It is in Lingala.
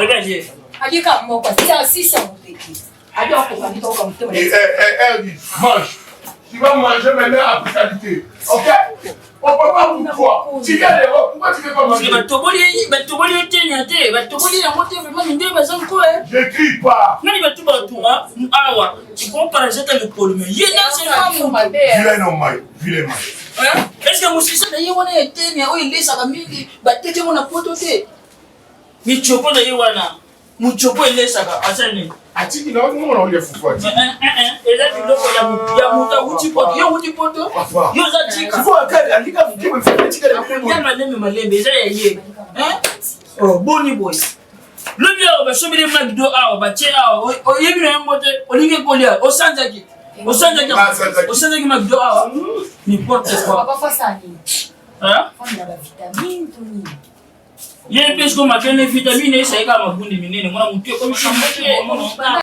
Regardez. Agika moko si c'est mon petit. Alors pour pas dire comme toi. Mange. Tu vas manger maintenant à brutalité. OK? On peut pas vous croire. Tu viens de pourquoi tu ne veux pas manger? Je crie pas. Vilain non mal. Vilain mal. Est-ce que monsieur ça d'ailleurs on a été mais il laisse à mingi batete mon apoto te. Mi chopo d'ailleurs wana. Mu chopo il laisse à asani. Atiki na on le fou quoi. Et là tu dois ya muta uti poto. Yo uti poto. Yo za tika. Il faut encore andika vous me faire tika de ya malembe za yeye. Oh boni boy. Le bien ba sobire magdo awa ba che awa o yebi na mbote o linge kolia o sanjaki. O sanjaki magdo awa. N'importe quoi. Papa fa ça ni. Hein? On a la vitamine tout ni. Yeye pesa kama kene vitamine isa ika mabundi minene mwana mtio kwa mshambote.